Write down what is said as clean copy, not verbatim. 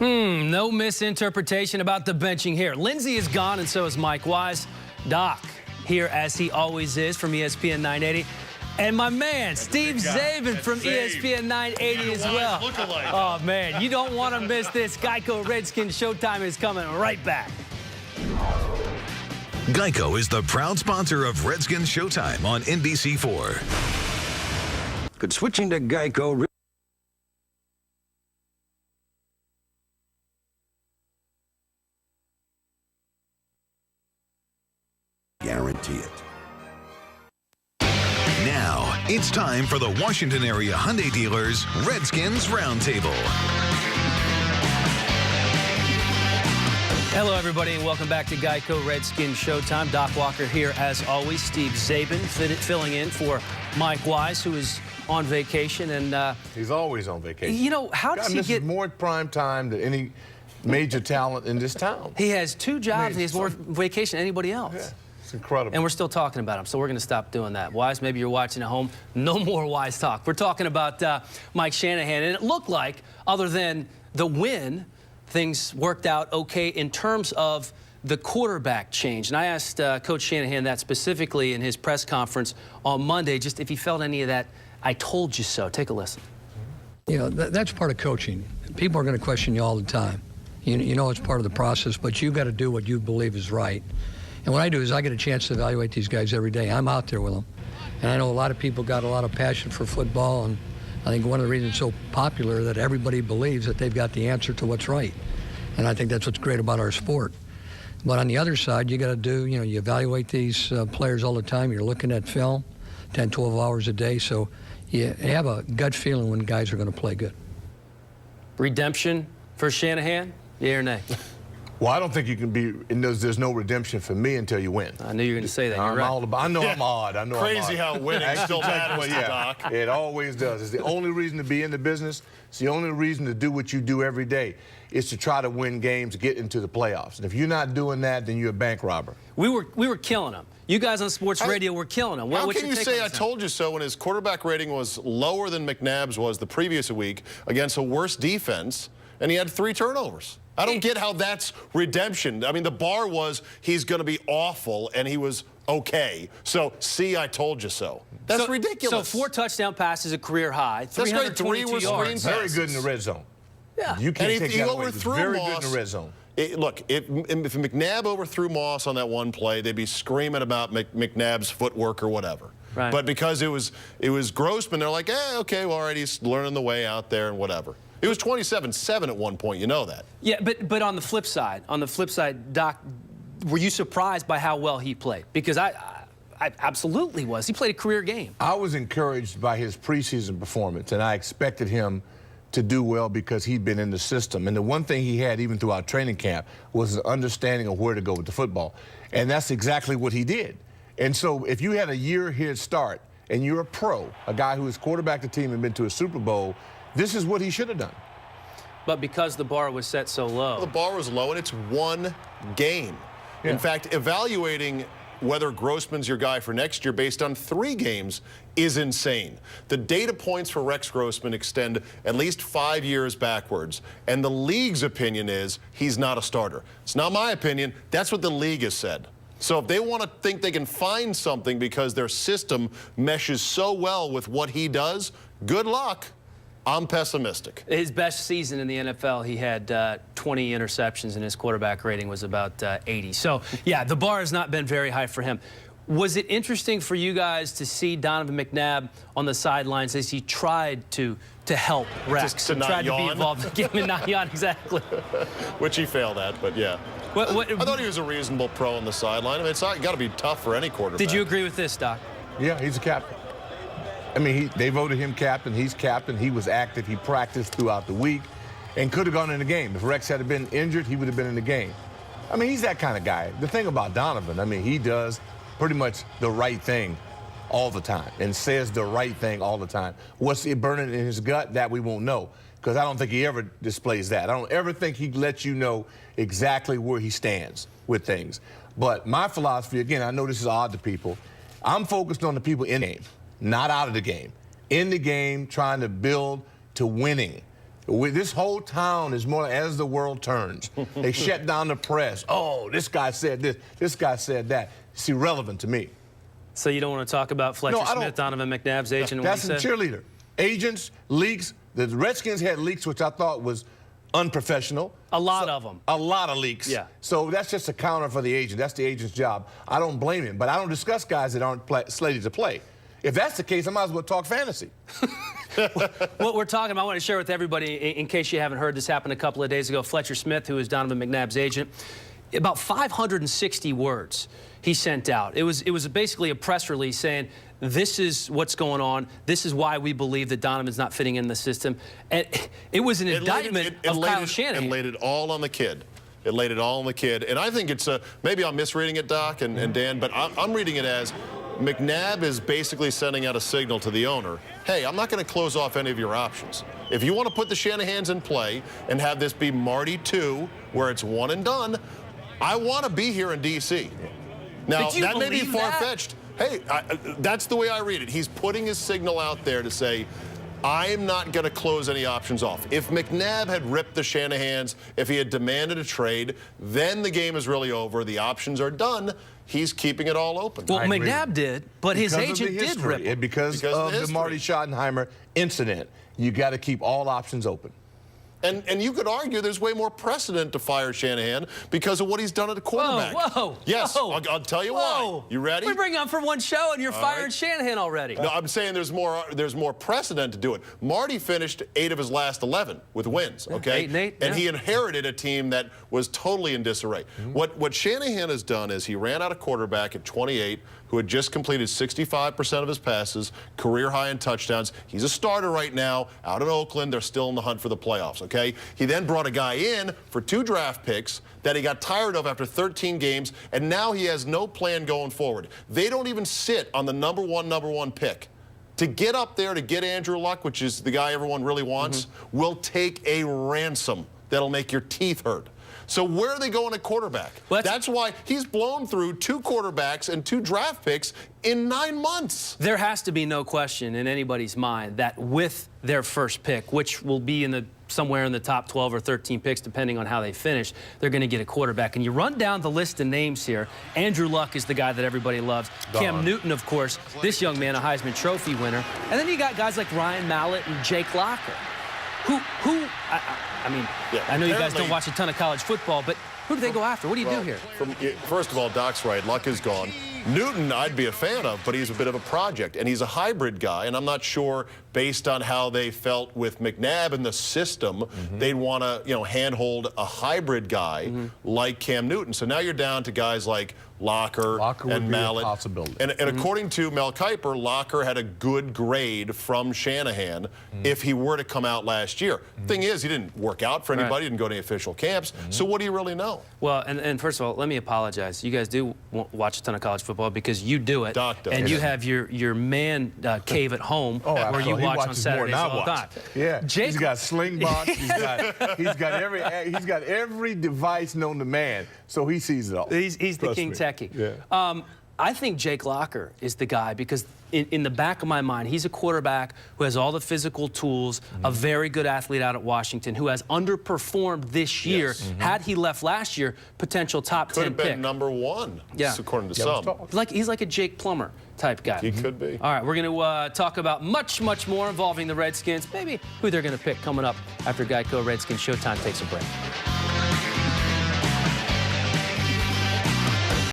No misinterpretation about the benching here. Lindsey is gone, and so is Mike Wise. Doc here, as he always is, from ESPN 980. And my man, Steve Czabe from ESPN 980 as well. Oh, man, you don't want to miss this. Geico Redskins Showtime is coming right back. Geico is the proud sponsor of Redskins Showtime on NBC4. Could switching to Geico guarantee it? Now, it's time for the Washington area Hyundai dealers Redskins Roundtable. Hello, everybody, and welcome back to Geico Redskins Showtime. Doc Walker here, as always. Steve Czabe filling in for Mike Wise, who is on vacation. And he's always on vacation. You know, how does he get more prime time than any major talent in this town? He has 2 jobs, and he has more vacation than anybody else. Yeah. It's incredible. And we're still talking about him, so we're going to stop doing that. Wise, maybe you're watching at home. No more Wise talk. We're talking about Mike Shanahan, and it looked like, other than the win, things worked out okay in terms of the quarterback change. And I asked Coach Shanahan that specifically in his press conference on Monday, just if he felt any of that "I told you so." Take a listen. You know, that's part of coaching. People are going to question you all the time. You know it's part of the process, but you've got to do what you believe is right. And what I do is I get a chance to evaluate these guys every day. I'm out there with them. And I know a lot of people got a lot of passion for football, and I think one of the reasons it's so popular that everybody believes that they've got the answer to what's right. And I think that's what's great about our sport. But on the other side, you got to do, you know, you evaluate these players all the time. You're looking at film 10, 12 hours a day. So you have a gut feeling when guys are going to play good. Redemption for Shanahan? Yeah or nay? Well, I don't think you can be, there's no redemption for me until you win. I knew you were going to say that. You're right. I know I'm odd. I know Crazy I'm odd. how winning still matters to Doc. It always does. It's the only reason to be in the business. It's the only reason to do what you do every day is to try to win games, get into the playoffs. And if you're not doing that, then you're a bank robber. We were killing them. You guys on sports radio were killing them. How can you say I told you so when his quarterback rating was lower than McNabb's was the previous week against a worse defense, and he had 3 turnovers? I don't get how that's redemption. I mean, the bar was he's going to be awful, and he was okay. So, see, I told you so. That's ridiculous. So 4 touchdown passes, a career high. That's great. 3 were screen passes. Very good in the red zone. Yeah. You can't take that away. Overthrew Very Moss, good in the red zone. Look, if McNabb overthrew Moss on that one play, they'd be screaming about McNabb's footwork or whatever. Right. But because it was Grossman, they're like, okay, well, all right, he's learning the way out there and whatever. It was 27-7 at one point, you know that. Yeah, but on the flip side, Doc, were you surprised by how well he played? Because I absolutely was. He played a career game. I was encouraged by his preseason performance, and I expected him to do well because he'd been in the system. And the one thing he had, even throughout training camp, was an understanding of where to go with the football. And that's exactly what he did. And so if you had a year head start and you're a pro, a guy who has quarterbacked the team and been to a Super Bowl, this is what he should have done. But because the bar was set so low. The bar was low, and it's one game. Yeah. In fact, evaluating whether Grossman's your guy for next year based on 3 games is insane. The data points for Rex Grossman extend at least 5 years backwards, and the league's opinion is he's not a starter. It's not my opinion. That's what the league has said. So if they want to think they can find something because their system meshes so well with what he does, good luck. I'm pessimistic. His best season in the NFL, he had 20 interceptions, and his quarterback rating was about 80. So, yeah, the bar has not been very high for him. Was it interesting for you guys to see Donovan McNabb on the sidelines as he tried to help Rex? To not tried yawn. to be involved in the game and not yawn, exactly. Which he failed at, but yeah. I thought he was a reasonable pro on the sideline. I mean, it's got to be tough for any quarterback. Did you agree with this, Doc? Yeah, he's a captain. I mean, they voted him captain. He's captain. He was active. He practiced throughout the week and could have gone in the game. If Rex had been injured, he would have been in the game. I mean, he's that kind of guy. The thing about Donovan, I mean, he does pretty much the right thing all the time and says the right thing all the time. What's it burning in his gut? That we won't know, because I don't think he ever displays that. I don't ever think he lets you know exactly where he stands with things. But my philosophy, again, I know this is odd to people, I'm focused on the people in the game, not out of the game. In the game, trying to build to winning. This whole town is more as the world turns. They shut down the press. Oh, this guy said this guy said that. It's irrelevant to me. So you don't want to talk about Fletcher Smith, Donovan McNabb's agent, and what That's he a said? cheerleader. Agents, leaks. The Redskins had leaks, which I thought was unprofessional. A lot of them. A lot of leaks. Yeah. So that's just a counter for the agent. That's the agent's job. I don't blame him, but I don't discuss guys that aren't slated to play. If that's the case, I might as well talk fantasy. What we're talking about, I want to share with everybody, in case you haven't heard, this happened a couple of days ago. Fletcher Smith, who is Donovan McNabb's agent, about 560 words he sent out. It was basically a press release saying, this is what's going on. This is why we believe that Donovan's not fitting in the system. And it was an indictment of Kyle Shanahan. It laid it all on the kid. It laid it all on the kid. And I think it's maybe I'm misreading it, Doc and Dan, but I'm reading it as McNabb is basically sending out a signal to the owner, hey, I'm not going to close off any of your options. If you want to put the Shanahans in play and have this be Marty 2, where it's one and done, I want to be here in D.C. Now, that may be far-fetched. Hey, that's the way I read it. He's putting his signal out there to say, I'm not going to close any options off. If McNabb had ripped the Shanahans, if he had demanded a trade, then the game is really over. The options are done. He's keeping it all open. Well, McNabb did, but his agent did rip him. Because of the Marty Schottenheimer incident, you got to keep all options open. And you could argue there's way more precedent to fire Shanahan because of what he's done at the quarterback. Whoa. Yes, whoa. I'll tell you why. You ready? We bring you on for one show and you're firing Shanahan already. No, I'm saying there's more precedent to do it. Marty finished 8 of his last 11 with wins, okay? 8 and 8, and he inherited a team that was totally in disarray. What Shanahan has done is he ran out a quarterback at 28 who had just completed 65% of his passes, career high in touchdowns. He's a starter right now out in Oakland. They're still in the hunt for the playoffs, okay? He then brought a guy in for 2 draft picks that he got tired of after 13 games, and now he has no plan going forward. They don't even sit on the number one pick. To get up there to get Andrew Luck, which is the guy everyone really wants, will take a ransom that'll make your teeth hurt. So where are they going at quarterback? Well, that's why he's blown through 2 quarterbacks and 2 draft picks in 9 months. There has to be no question in anybody's mind that with their first pick, which will be somewhere in the top 12 or 13 picks, depending on how they finish, they're going to get a quarterback. And you run down the list of names here. Andrew Luck is the guy that everybody loves. Cam Newton, of course, this young man, a Heisman Trophy winner. And then you got guys like Ryan Mallett and Jake Locker. I mean, I know you guys don't watch a ton of college football, but who do they go after? What do you do here? First of all, Doc's right. Luck is gone. Newton, I'd be a fan of, but he's a bit of a project, and he's a hybrid guy, and I'm not sure, based on how they felt with McNabb and the system, they'd want to, handhold a hybrid guy like Cam Newton. So now you're down to guys like Locker and Mallett. And according to Mel Kiper, Locker had a good grade from Shanahan if he were to come out last year. Thing is, he didn't work out for anybody, didn't go to any official camps. So what do you really know? Well, and first of all, let me apologize. You guys do watch a ton of college football because you do it. Doc does. And you have your man cave at home where you watch on Saturdays all the time. Yeah, he's got slingbots. he's got every device known to man, so he sees it all. He's the king techie. Yeah. I think Jake Locker is the guy because in the back of my mind, he's a quarterback who has all the physical tools, a very good athlete out at Washington who has underperformed this year. Had he left last year, potential top 10 pick. Could have been number 1, according to some. He's like a Jake Plummer type guy. He could be. All right, we're going to talk about much more involving the Redskins, maybe who they're going to pick coming up after Geico Redskins Showtime takes a break.